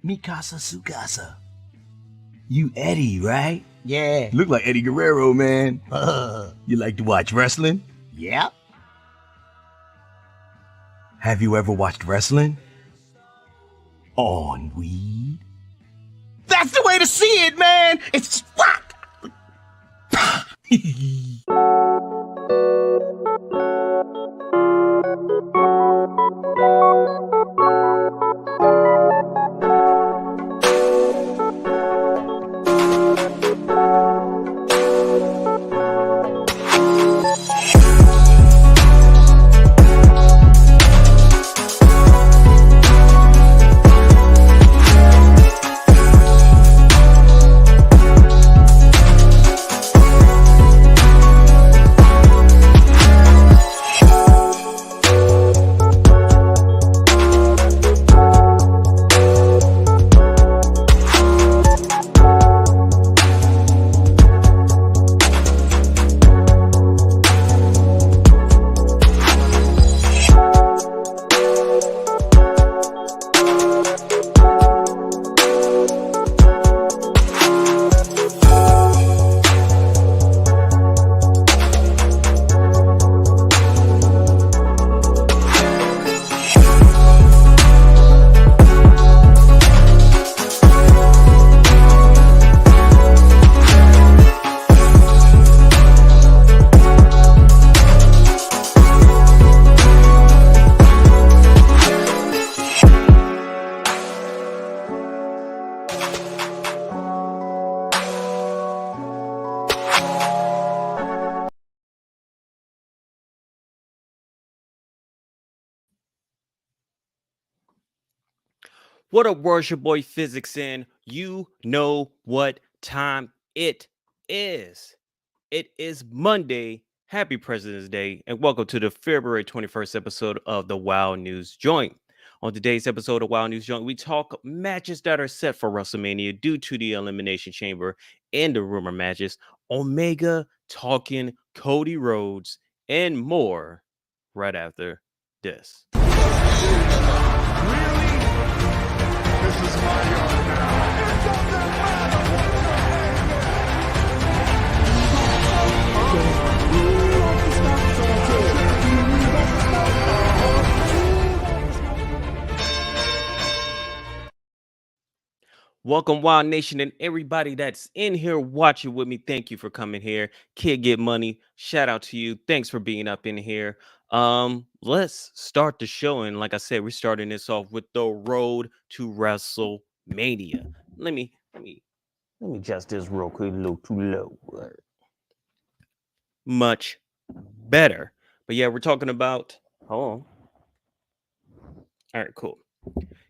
Mikasa Sukasa. You Eddie, right? Yeah. Look like Eddie Guerrero, man. You like to watch wrestling? Yeah. Have you ever watched wrestling? On weed? That's the way to see it, man! It's fuck! What up, world? Your boy Physics in. You know what time it is. It is Monday. Happy President's Day, and welcome to the February 21st episode of the WoW News Joint. On today's episode of WoW News Joint, we talk matches that are set for Wrestlemania due to the Elimination Chamber and the rumor matches, Omega talking Cody Rhodes, and more right after this. This is my yard now. It doesn't matter what Welcome, Wild Nation, and everybody that's in here watching with me. Thank you for coming here. Kid Get Money, shout out to you. Thanks for being up in here. Let's start the show. And like I said, we're starting this off with the road to WrestleMania. Let me Let me adjust this real quick, a little too low. Much better. But yeah, we're talking about. Hold on. All right, cool.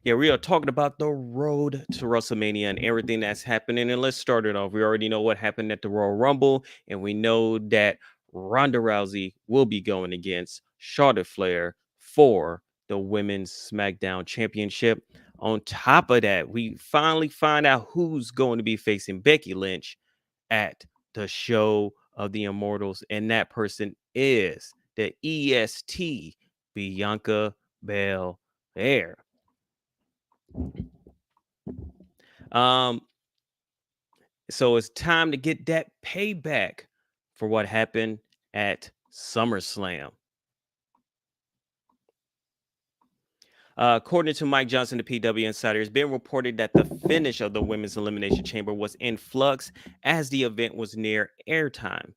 Yeah, we are talking about the road to WrestleMania and everything that's happening. And let's start it off. We already know what happened at the Royal Rumble, and we know that Ronda Rousey will be going against Charlotte Flair for the Women's SmackDown Championship. On top of that, we finally find out who's going to be facing Becky Lynch at the Show of the Immortals, and that person is the EST Bianca Belair. So it's time to get that payback for what happened at SummerSlam. According to Mike Johnson, the PW Insider, it's been reported that the finish of the Women's Elimination Chamber was in flux as the event was near airtime.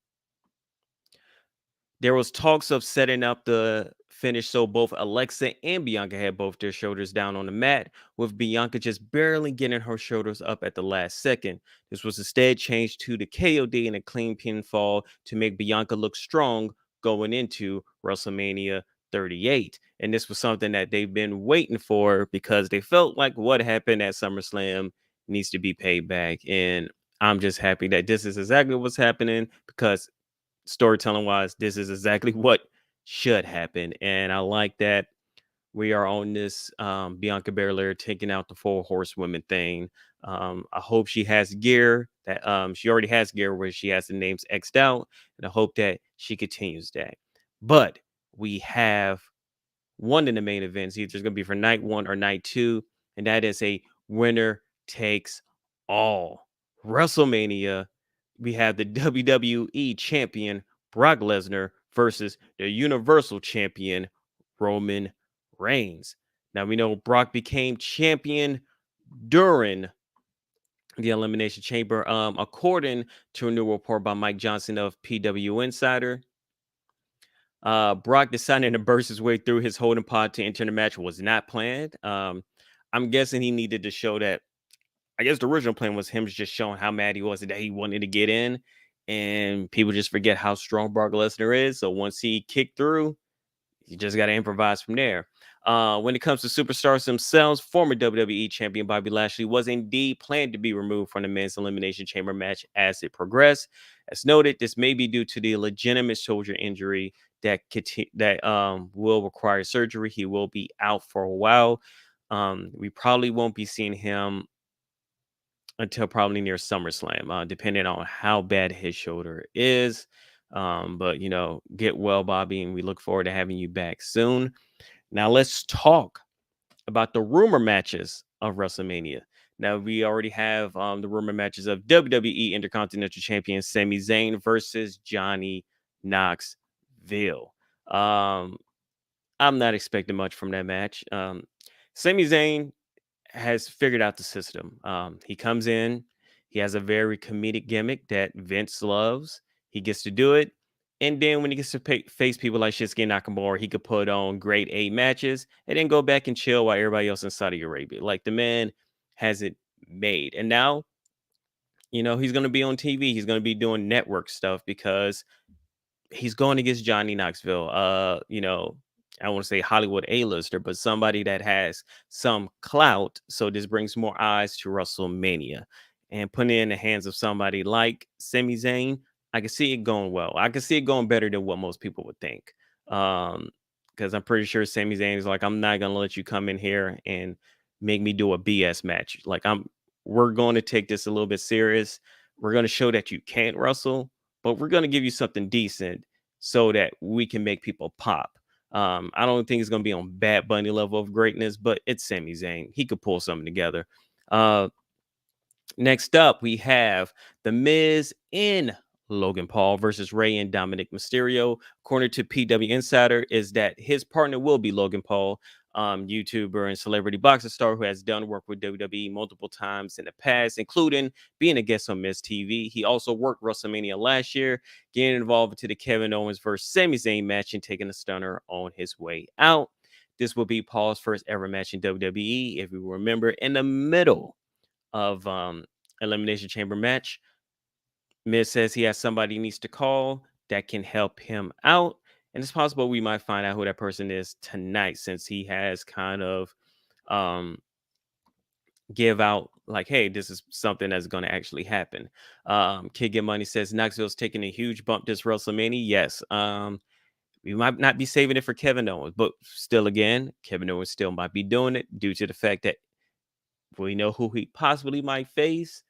There was talks of setting up the finish so both Alexa and Bianca had both their shoulders down on the mat, with Bianca just barely getting her shoulders up at the last second. This was instead changed to the KOD and a clean pinfall to make Bianca look strong going into WrestleMania 38. And this was something that they've been waiting for because they felt like what happened at SummerSlam needs to be paid back. And I'm just happy that this is exactly what's happening because storytelling wise, this is exactly what should happen. And I like that we are on this Bianca Belair taking out the 4 horsewomen thing. I hope she has gear that she already has gear where she has the names X'd out, and I hope that she continues that. But we have one in the main events. Either it's going to be for night 1 or night 2, and that is a winner takes all. WrestleMania, we have the WWE champion Brock Lesnar versus the Universal champion Roman Reigns. Now we know Brock became champion during the Elimination Chamber. According to a new report by Mike Johnson of PW Insider, Brock deciding to burst his way through his holding pod to enter the match was not planned. I'm guessing he needed to show that. I guess the original plan was him just showing how mad he was that he wanted to get in, and people just forget how strong Brock Lesnar is. So once he kicked through, you just got to improvise from there. When it comes to superstars themselves, former WWE champion Bobby Lashley was indeed planned to be removed from the men's Elimination Chamber match as it progressed. As noted, this may be due to the legitimate shoulder injury that will require surgery. He will be out for a while. We probably won't be seeing him until probably near SummerSlam, depending on how bad his shoulder is. But, get well, Bobby, and we look forward to having you back soon. Now, let's talk about the rumor matches of WrestleMania. Now, we already have the rumor matches of WWE Intercontinental Champion Sami Zayn versus Johnny Knoxville. I'm not expecting much from that match. Sami Zayn has figured out the system. He comes in, he has a very comedic gimmick that Vince loves. He gets to do it. And then when he gets to face people like Shinsuke Nakamura, he could put on grade A matches and then go back and chill while everybody else in Saudi Arabia. Like, the man has it made. And now, he's going to be on TV. He's going to be doing network stuff because he's going against Johnny Knoxville. I don't want to say Hollywood A-lister, but somebody that has some clout. So this brings more eyes to WrestleMania. And putting it in the hands of somebody like Sami Zayn, I can see it going well. I can see it going better than what most people would think. Because I'm pretty sure Sami Zayn is like, I'm not going to let you come in here and make me do a BS match. Like, we're going to take this a little bit serious. We're going to show that you can't wrestle, but we're going to give you something decent so that we can make people pop. I don't think it's going to be on Bad Bunny level of greatness, but it's Sami Zayn. He could pull something together. Next up, we have The Miz in Logan Paul versus Rey and Dominic Mysterio. According to PW Insider, is that his partner will be Logan Paul, YouTuber and celebrity boxing star who has done work with WWE multiple times in the past, including being a guest on Miz TV. He also worked WrestleMania last year, getting involved into the Kevin Owens versus Sami Zayn match and taking a stunner on his way out. This will be Paul's first ever match in WWE. If you remember, in the middle of Elimination Chamber match. Miz says he has somebody he needs to call that can help him out. And it's possible we might find out who that person is tonight, since he has kind of um give out like, hey, this is something that's going to actually happen. Kid Get Money says Knoxville's taking a huge bump this WrestleMania. Yes. We might not be saving it for Kevin Owens, but still, again, Kevin Owens still might be doing it due to the fact that we know who he possibly might face,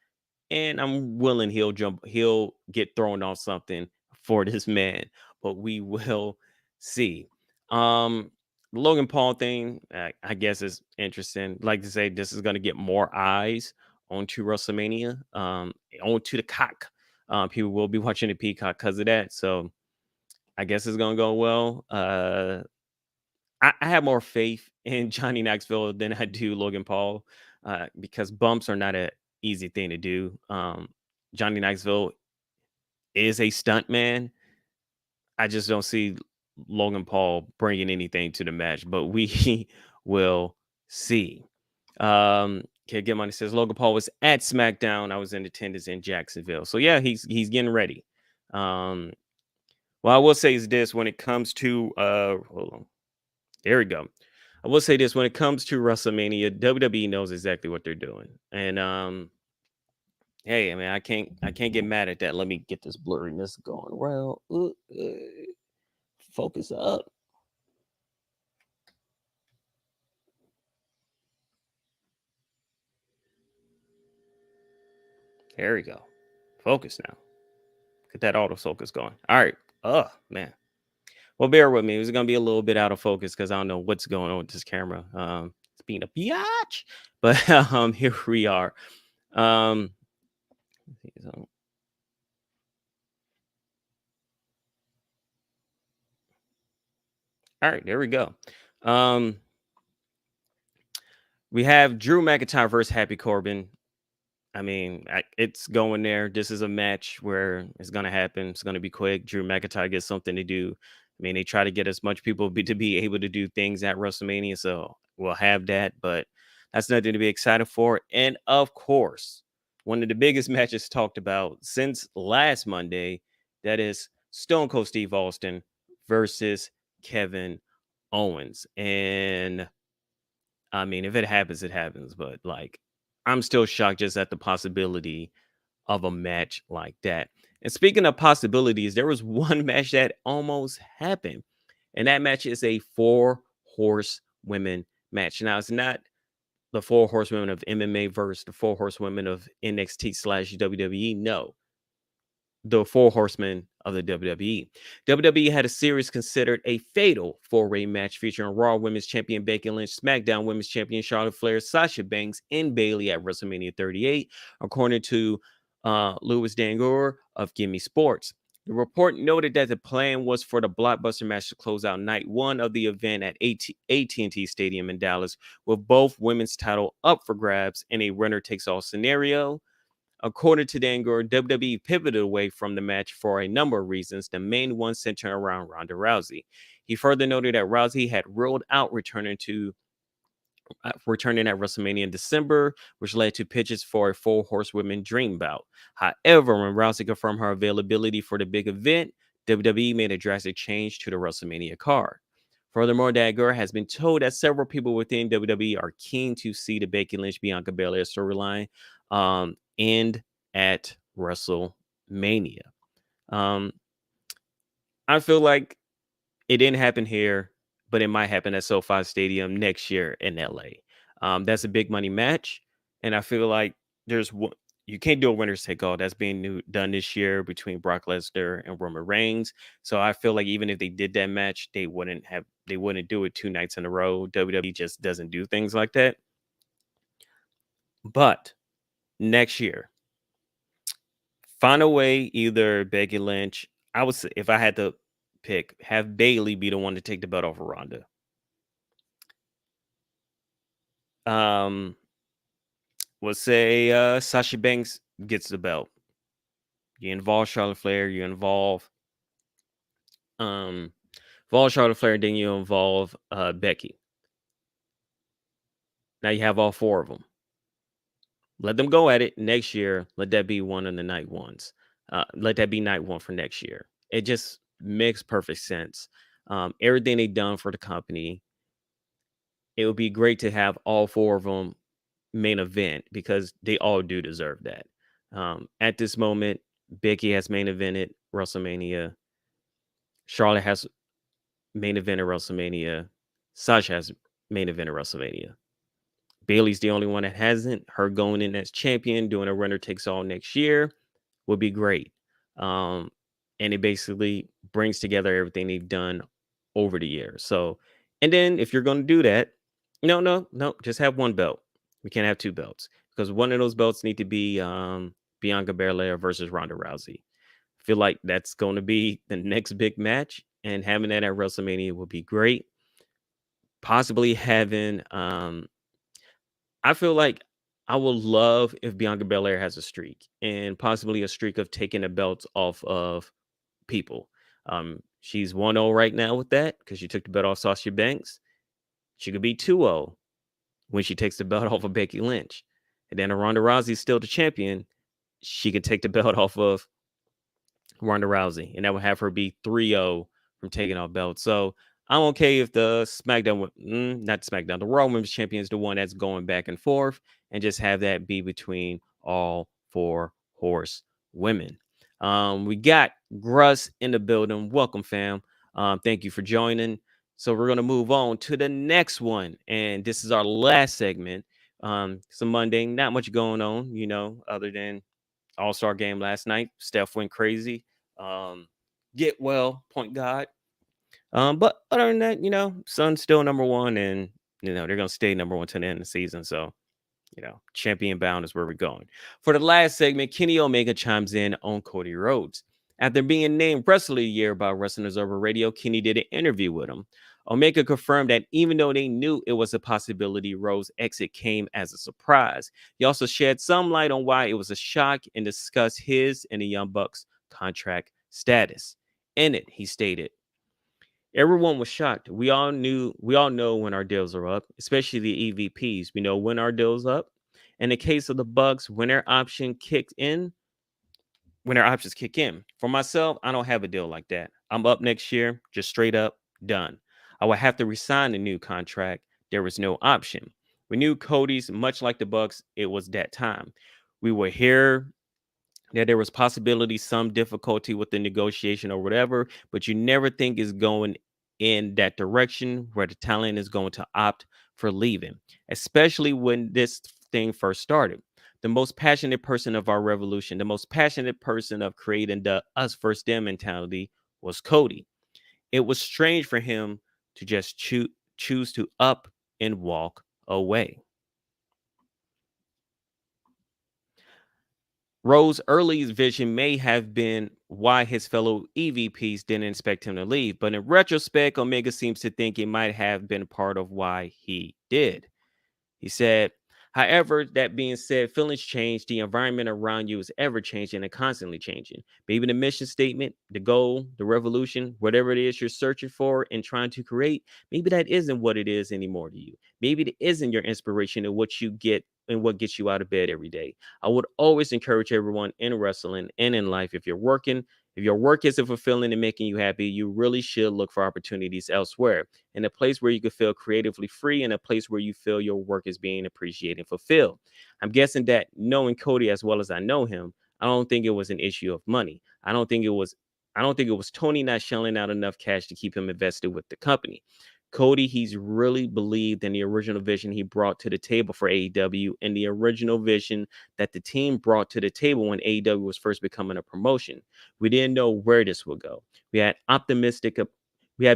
and I'm willing he'll get thrown off something for this man, but we will see. The Logan Paul thing, I guess, is interesting. Like to say, this is going to get more eyes onto WrestleMania, onto the cock. People will be watching the Peacock because of that, so I guess it's going to go well. I have more faith in Johnny Knoxville than I do Logan Paul, because bumps are not an easy thing to do. Johnny Knoxville is a stunt man. I just don't see Logan Paul bringing anything to the match, but we will see. Okay, Get Money says Logan Paul was at SmackDown. I was in attendance in Jacksonville, so yeah, he's getting ready. Well, I will say is this: when it comes to hold on. There we go. I will say this: when it comes to WrestleMania, WWE knows exactly what they're doing. And hey, I mean, I can't get mad at that. Let me get this blurriness going. Well, focus up. There we go. Focus now. Get that autofocus going. All right. Oh man. Well, bear with me. It's gonna be a little bit out of focus because I don't know what's going on with this camera. It's being a biatch. But here we are. Um All right, there we go. We have Drew McIntyre versus Happy Corbin. I mean, it's going there. This is a match where it's going to happen. It's going to be quick. Drew McIntyre gets something to do. I mean, they try to get as much people to be able to do things at WrestleMania, so we'll have that. But that's nothing to be excited for. And of course, one of the biggest matches talked about since last Monday, that is Stone Cold Steve Austin versus Kevin Owens. And I mean, if it happens, it happens. But like, I'm still shocked just at the possibility of a match like that. And speaking of possibilities, there was one match that almost happened. And that match is a 4-horsewomen match. Now, it's not the 4 horsewomen of MMA versus the 4 horsewomen of NXT/WWE. No, the 4 horsemen of the WWE. WWE had a series considered a fatal 4-way match featuring Raw Women's Champion Becky Lynch, SmackDown Women's Champion Charlotte Flair, Sasha Banks, and Bayley at WrestleMania 38, according to Louis Dangour of Gimme Sports. The report noted that the plan was for the blockbuster match to close out night one of the event at AT&T Stadium in Dallas, with both women's title up for grabs in a winner-takes-all scenario. According to Dangour, WWE pivoted away from the match for a number of reasons, the main one centering around Ronda Rousey. He further noted that Rousey had ruled out returning at WrestleMania in December, which led to pitches for a 4-horsewomen dream bout. However, when Rousey confirmed her availability for the big event, WWE made a drastic change to the WrestleMania card. Furthermore, Dangour has been told that several people within WWE are keen to see the Becky Lynch Bianca Belair storyline end at WrestleMania. I feel like it didn't happen here, but it might happen at SoFi Stadium next year in LA. That's a big money match, and I feel like you can't do a winners take all. That's being done this year between Brock Lesnar and Roman Reigns. So I feel like even if they did that match, they wouldn't do it 2 nights in a row. WWE just doesn't do things like that. But next year, find a way, either Becky Lynch. I would say, if I had to pick, have Bayley be the one to take the belt off of Ronda. We'll say Sasha Banks gets the belt. You involve Charlotte Flair, you involve Charlotte Flair, then you involve Becky. Now you have all 4 of them. Let them go at it next year. Let that be one of the night ones. Let that be night one for next year. It just makes perfect sense. Everything they've done for the company, it would be great to have all four of them main event because they all do deserve that. At this moment, Becky has main evented WrestleMania. Charlotte has main evented WrestleMania. Sasha has main evented WrestleMania. Bailey's the only one that hasn't. Her going in as champion, doing a winner takes all next year would be great. And it basically brings together everything they've done over the years. So, and then if you're going to do that, no, just have one belt. We can't have two belts because one of those belts need to be Bianca Belair versus Ronda Rousey. I feel like that's going to be the next big match, and having that at WrestleMania would be great. Possibly having I feel like I would love if Bianca Belair has a streak and possibly a streak of taking the belts off of people. She's 1-0 right now with that because she took the belt off Sasha Banks. She could be 2-0 when she takes the belt off of Becky Lynch. And then Ronda Rousey's still the champion. She could take the belt off of Ronda Rousey, and that would have her be 3-0 from taking off belts. So I'm okay if the SmackDown, not SmackDown, the Raw Women's Champion is the one that's going back and forth, and just have that be between all four horse women. We got Gruss in the building. Welcome, fam. Thank you for joining. So we're going to move on to the next one, and this is our last segment. Some Monday, not much going on, other than All-Star game last night. Steph went crazy. Get well, point guard. But other than that, Sun's still number one, and they're gonna stay number one to the end of the season. So, champion bound is where we're going. For the last segment, Kenny Omega chimes in on Cody Rhodes. After being named Wrestler of the Year by Wrestling Observer Radio, Kenny did an interview with him. Omega confirmed that even though they knew it was a possibility, Rhodes' exit came as a surprise. He also shed some light on why it was a shock and discussed his and the Young Bucks contract status. In it, he stated, everyone was shocked. We all know when our deals are up, especially the EVPs. We know when our deals up. In the case of the Bucks, when their options kick in. For myself, I don't have a deal like that. I'm up next year, just straight up done. I would have to resign a new contract. There was no option. We knew Cody's, much like the Bucks, it was that time. We were here that there was possibly some difficulty with the negotiation or whatever, but you never think is going in that direction where the talent is going to opt for leaving, especially when this thing first started. The most passionate person of our revolution, the most passionate person of creating the us versus them mentality was Cody. It was strange for him to just choose to up and walk away. Rhodes' early vision may have been why his fellow EVPs didn't expect him to leave, but in retrospect, Omega seems to think it might have been part of why he did. He said, however, that being said, feelings change. The environment around you is ever changing and constantly changing. Maybe the mission statement, the goal, the revolution, whatever it is you're searching for and trying to create, maybe that isn't what it is anymore to you. Maybe it isn't your inspiration and what you get and what gets you out of bed every day. I would always encourage everyone in wrestling and in life, if your work isn't fulfilling and making you happy, you really should look for opportunities elsewhere, in a place where you can feel creatively free, and a place where you feel your work is being appreciated and fulfilled. I'm guessing that knowing Cody as well as I know him, I don't think it was an issue of money. I don't think it was Tony not shelling out enough cash to keep him invested with the company. Cody, he's really believed in the original vision he brought to the table for AEW, and the original vision that the team brought to the table when AEW was first becoming a promotion. We didn't know where this would go. We had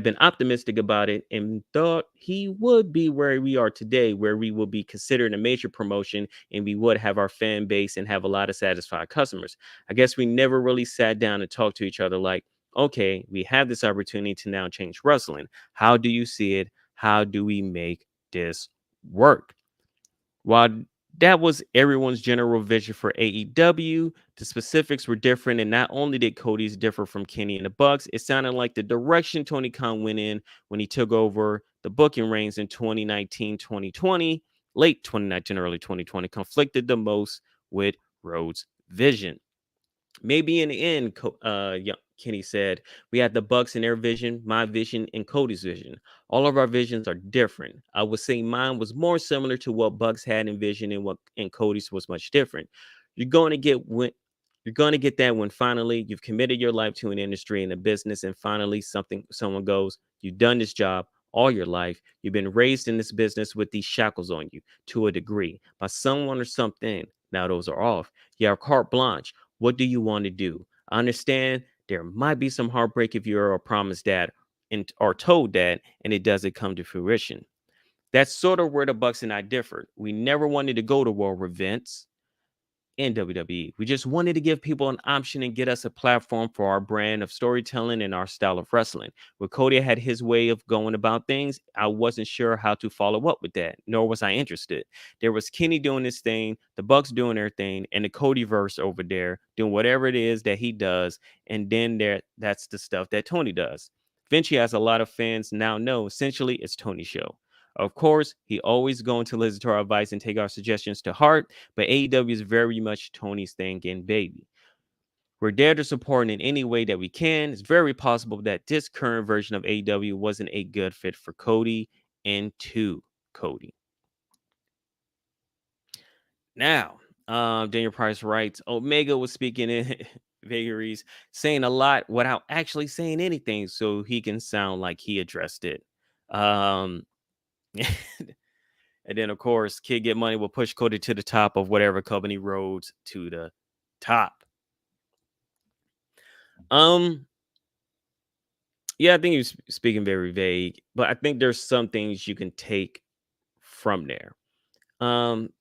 been optimistic about it and thought he would be where we are today, where we will be considered a major promotion and we would have our fan base and have a lot of satisfied customers. I guess we never really sat down and talked to each other like, okay, we have this opportunity to now change wrestling. How do you see it? How do we make this work? While that was everyone's general vision for AEW, the specifics were different, and not only did Cody's differ from Kenny and the Bucks, it sounded like the direction Tony Khan went in when he took over the booking reins in 2019-2020 late 2019, early 2020, conflicted the most with Rhodes' vision. Maybe in the end, Kenny said, we had the Bucks and their vision, my vision, and Cody's vision. All of our visions are different. I would say mine was more similar to what Bucks had envisioned, and Cody's was much different. You're going to get when you're going to get that when finally you've committed your life to an industry and a business, and finally someone goes, you've done this job all your life. You've been raised in this business with these shackles on you to a degree by someone or something. Now those are off. You have carte blanche. What do you want to do? I understand there might be some heartbreak if you're promised that or told that and it doesn't come to fruition. That's sort of where the Bucks and I differed. We never wanted to go to world events in WWE. We just wanted to give people an option and get us a platform for our brand of storytelling and our style of wrestling. Where Cody had his way of going about things, I wasn't sure how to follow up with that, nor was I interested. There was Kenny doing his thing, the Bucks doing their thing, and the Codyverse over there doing whatever it is that he does, and then that's the stuff that Tony does. Vinci, as a lot of fans now know, essentially it's Tony's show. Of course, he always going to listen to our advice and take our suggestions to heart, but AEW is very much Tony's thing and baby. We're there to support in any way that we can. It's very possible that this current version of AEW wasn't a good fit for Cody and to Cody. Now, Daniel Price writes, Omega was speaking in vagaries, saying a lot without actually saying anything, so he can sound like he addressed it. And then, of course, Kid Get Money will push Cody to the top of whatever company Rhodes to the top. Yeah, I think he's speaking very vague, but I think there's some things you can take from there.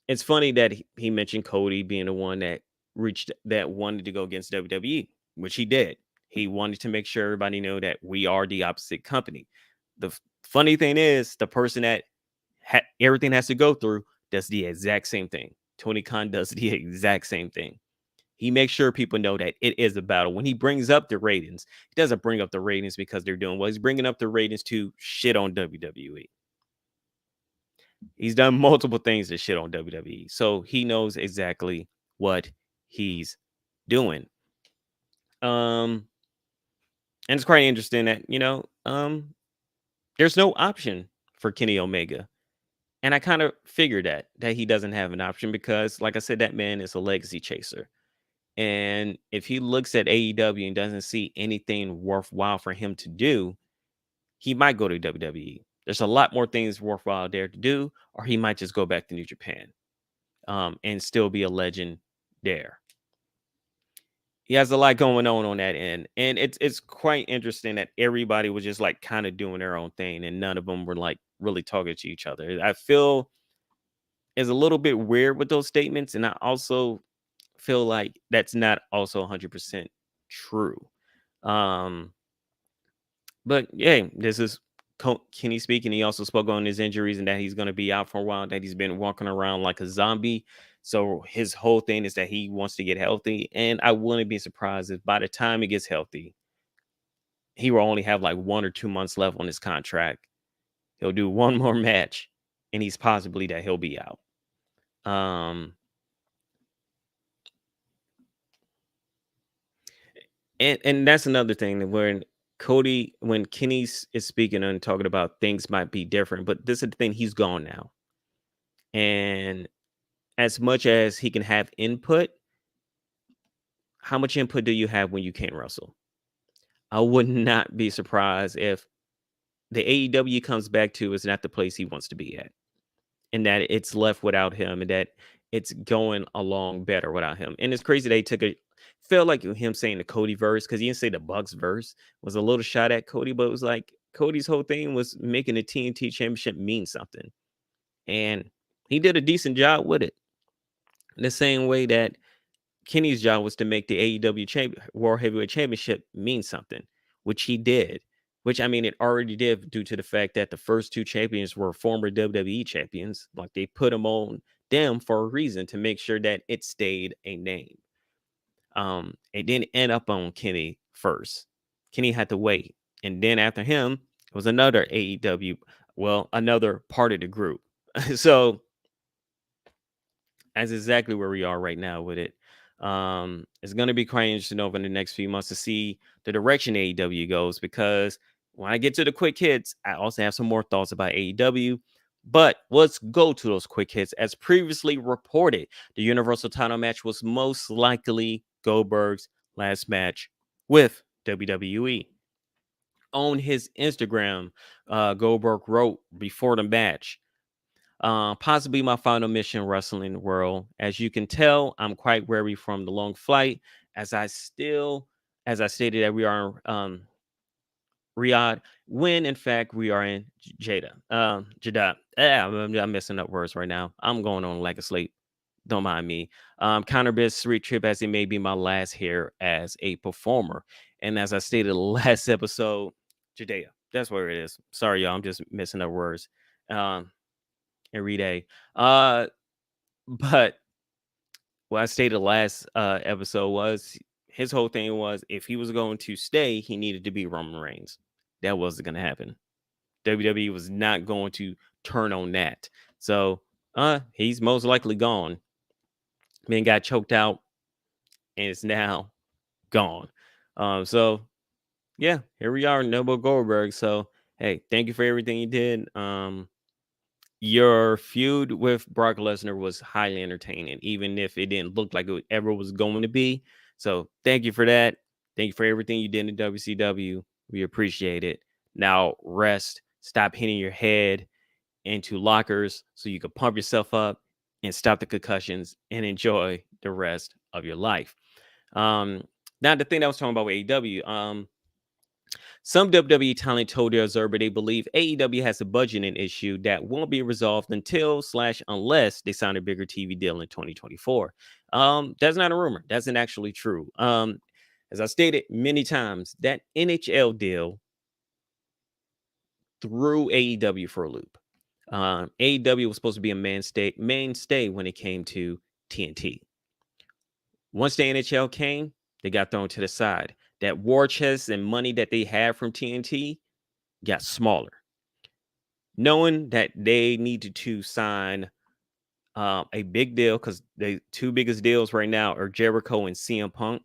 It's funny that he mentioned Cody being the one that wanted to go against WWE, which he did. He wanted to make sure everybody know that we are the opposite company. The funny thing is, the person that everything has to go through does the exact same thing. Tony Khan does the exact same thing. He makes sure people know that it is a battle. When he brings up the ratings, he doesn't bring up the ratings because they're doing well. He's bringing up the ratings to shit on WWE. He's done multiple things to shit on WWE. So he knows exactly what he's doing. And it's quite interesting that, there's no option for Kenny Omega. And I kind of figured that he doesn't have an option because, like I said, that man is a legacy chaser. And if he looks at AEW and doesn't see anything worthwhile for him to do, he might go to WWE. There's a lot more things worthwhile there to do, or he might just go back to New Japan and still be a legend there. He has a lot going on that end. And it's quite interesting that everybody was just like kind of doing their own thing and none of them were like really talking to each other. I feel is a little bit weird with those statements. And I also feel like that's not also 100% true. But yeah, this is Kenny speaking. He also spoke on his injuries and that he's going to be out for a while, that he's been walking around like a zombie. So his whole thing is that he wants to get healthy. And I wouldn't be surprised if by the time he gets healthy, he will only have like 1 or 2 months left on his contract. He'll do one more match and he's possibly that he'll be out. And that's another thing that when Kenny is speaking and talking about things might be different, but this is the thing, he's gone now. And as much as he can have input, how much input do you have when you can't wrestle? I would not be surprised if the AEW comes back to is not the place he wants to be at. And that it's left without him and that it's going along better without him. And it's crazy they felt like him saying the Cody verse, because he didn't say the Bucks verse, was a little shot at Cody, but it was like Cody's whole thing was making the TNT championship mean something. And he did a decent job with it. The same way that Kenny's job was to make the AEW World Heavyweight Championship mean something, which he did. Which, I mean, it already did due to the fact that the first 2 champions were former WWE champions. Like, they put them on them for a reason to make sure that it stayed a name. It didn't end up on Kenny first. Kenny had to wait. And then after him, it was another AEW, another part of the group. So That's exactly where we are right now with it. It's going to be quite interesting over the next few months to see the direction AEW goes, because when I get to the quick hits, I also have some more thoughts about AEW. But let's go to those quick hits. As previously reported, the Universal title match was most likely Goldberg's last match with WWE. On his Instagram, Goldberg wrote before the match, possibly my final mission wrestling world. As you can tell, I'm quite weary from the long flight. As I stated that we are Riyadh, when in fact we are in Jeddah. I'm messing up words right now. I'm going on like a sleep. Don't mind me. Counterbid street trip, as it may be my last here as a performer. And as I stated last episode, Jeddah. That's where it is. Sorry, y'all. I'm just messing up words. Every day. But what I stated last episode was his whole thing was if he was going to stay, he needed to be Roman Reigns. That wasn't going to happen. WWE was not going to turn on that. So he's most likely gone. Man got choked out and it's now gone. So yeah, here we are, Noble Goldberg. So hey, thank you for everything you did. Your feud with Brock Lesnar was highly entertaining, even if it didn't look like it ever was going to be. So thank you for that. Thank you for everything you did in WCW. We appreciate it. Now rest, stop hitting your head into lockers so you can pump yourself up and stop the concussions and enjoy the rest of your life. Now the thing that I was talking about with AEW, some WWE talent told the Observer they believe AEW has a budgeting issue that won't be resolved unless they sign a bigger TV deal in 2024. That's not a rumor. That's actually true. As I stated many times, that NHL deal threw AEW for a loop. AEW was supposed to be a mainstay when it came to TNT. Once the NHL came, they got thrown to the side. That war chest and money that they had from TNT got smaller. Knowing that they needed to sign a big deal, because the two biggest deals right now are Jericho and CM Punk.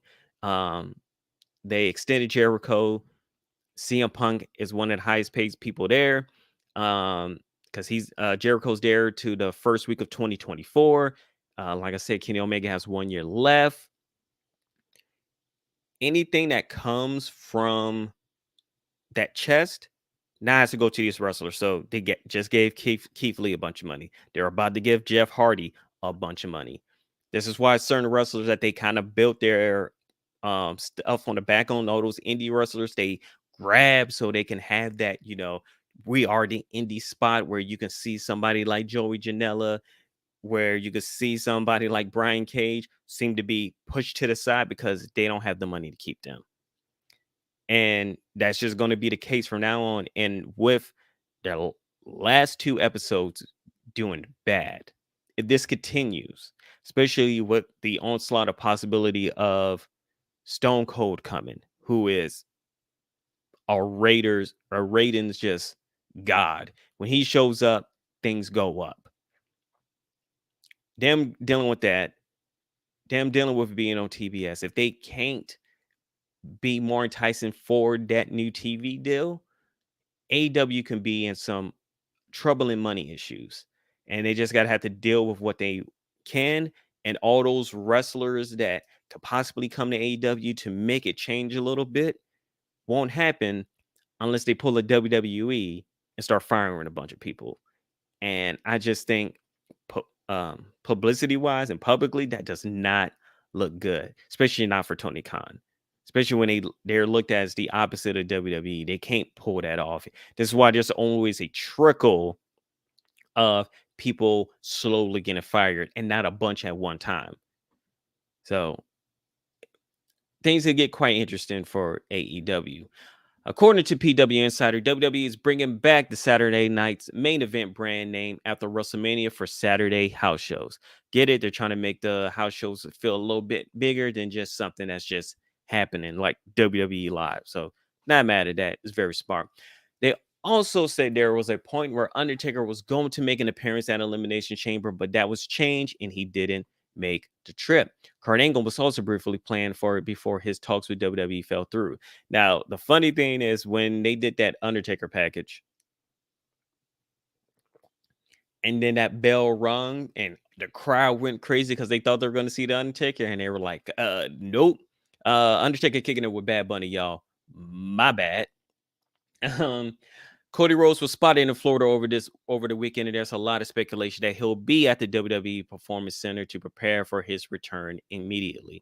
They extended Jericho. CM Punk is one of the highest paid people there, because he's Jericho's there to the first week of 2024. Like I said, Kenny Omega has 1 year left. Anything that comes from that chest now has to go to these wrestlers. So they just gave Keith Lee a bunch of money. They're about to give Jeff Hardy a bunch of money. This is why certain wrestlers that they kind of built their stuff on the back on, all those indie wrestlers, they grab so they can have that, we are the indie spot where you can see somebody like Joey Janela, where you could see somebody like Brian Cage seem to be pushed to the side because they don't have the money to keep them. And that's just going to be the case from now on. And with the last two episodes doing bad, if this continues, especially with the onslaught of possibility of Stone Cold coming, who is a ratings just god. When he shows up, things go up. Them dealing with that, them dealing with being on TBS. If they can't be more enticing for that new TV deal, AW can be in some troubling money issues, and they just gotta have to deal with what they can. And all those wrestlers that could possibly come to AW to make it change a little bit won't happen unless they pull a WWE and start firing a bunch of people. And I just think publicity wise and publicly, that does not look good, especially not for Tony Khan. Especially when they're looked at as the opposite of WWE. They can't pull that off. This is why there's always a trickle of people slowly getting fired and not a bunch at one time. So things that get quite interesting for AEW. According to PW Insider, WWE is bringing back the Saturday night's main event brand name after WrestleMania for Saturday house shows. Get it? They're trying to make the house shows feel a little bit bigger than just something that's just happening like WWE Live. So not mad at that. It's very smart. They also said there was a point where Undertaker was going to make an appearance at Elimination Chamber, but that was changed and he didn't make the trip. Kurt Angle was also briefly planned for it before his talks with WWE fell through. Now, the funny thing is when they did that Undertaker package and then that bell rung and the crowd went crazy because they thought they were going to see the Undertaker and they were like, nope. Undertaker kicking it with Bad Bunny, y'all. My bad. Cody Rhodes was spotted in Florida over the weekend, and there's a lot of speculation that he'll be at the WWE Performance Center to prepare for his return immediately.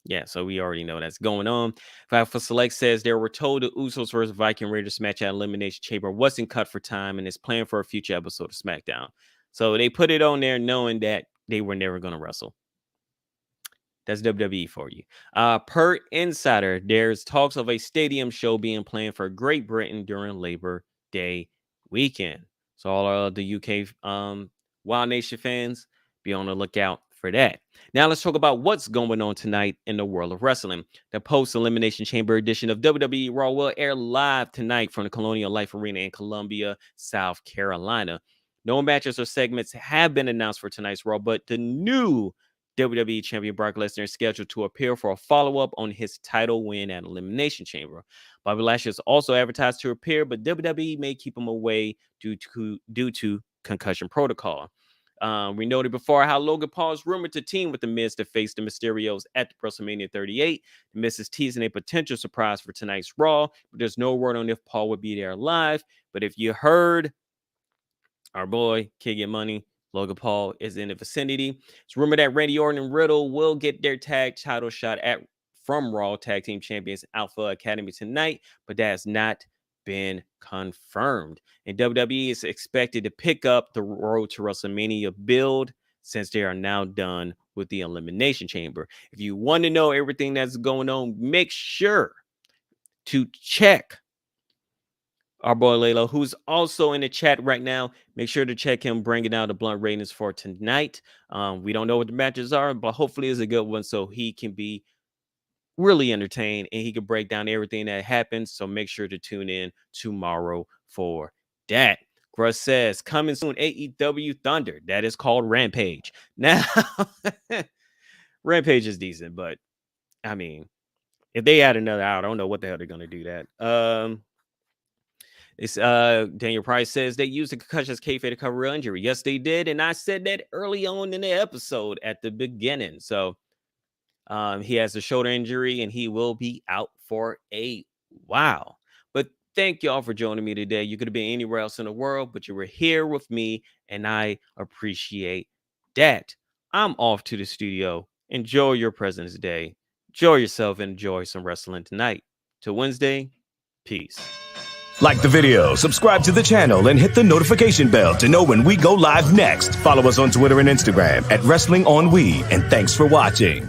Yeah, so we already know that's going on. Five for Select says they were told the Usos versus Viking Raiders match at Elimination Chamber wasn't cut for time and is planned for a future episode of SmackDown. So they put it on there knowing that they were never going to wrestle. That's WWE for you. Per Insider, there's talks of a stadium show being planned for Great Britain during Labor Day weekend. So all of the UK Wild Nation fans, be on the lookout for that. Now let's talk about what's going on tonight in the world of wrestling. The post-Elimination Chamber edition of WWE Raw will air live tonight from the Colonial Life Arena in Columbia, South Carolina. No matches or segments have been announced for tonight's Raw, but the new WWE Champion Brock Lesnar is scheduled to appear for a follow-up on his title win at Elimination Chamber. Bobby Lashley is also advertised to appear, but WWE may keep him away due to concussion protocol. We noted before how Logan Paul is rumored to team with The Miz to face the Mysterios at WrestleMania 38. The Miz is teasing a potential surprise for tonight's Raw, but there's no word on if Paul would be there live. But if you heard our boy Kid Get Money, Logan Paul is in the vicinity. It's rumored that Randy Orton and Riddle will get their tag title shot from Raw Tag Team Champions Alpha Academy tonight, but that has not been confirmed. And WWE is expected to pick up the Road to WrestleMania build since they are now done with the Elimination Chamber. If you want to know everything that's going on, make sure to check our boy Laylo, who's also in the chat right now. Make sure to check him bringing out the blunt ratings for tonight. We don't know what the matches are, but hopefully it's a good one so he can be really entertained and he can break down everything that happens. So make sure to tune in tomorrow for that. Gruss says, coming soon, AEW Thunder. That is called Rampage. Now, Rampage is decent, but I mean, if they add another hour, I don't know what the hell they're going to do that. Daniel Price says they used the concussion as kayfabe to cover real injury. Yes, they did. And I said that early on in the episode at the beginning. So he has a shoulder injury and he will be out for a while. But thank y'all for joining me today. You could have been anywhere else in the world, but you were here with me and I appreciate that. I'm off to the studio. Enjoy your President's Day. Enjoy yourself and enjoy some wrestling tonight. Till Wednesday, peace. Like the video, subscribe to the channel, and hit the notification bell to know when we go live next. Follow us on Twitter and Instagram at Wrestling on We, and thanks for watching.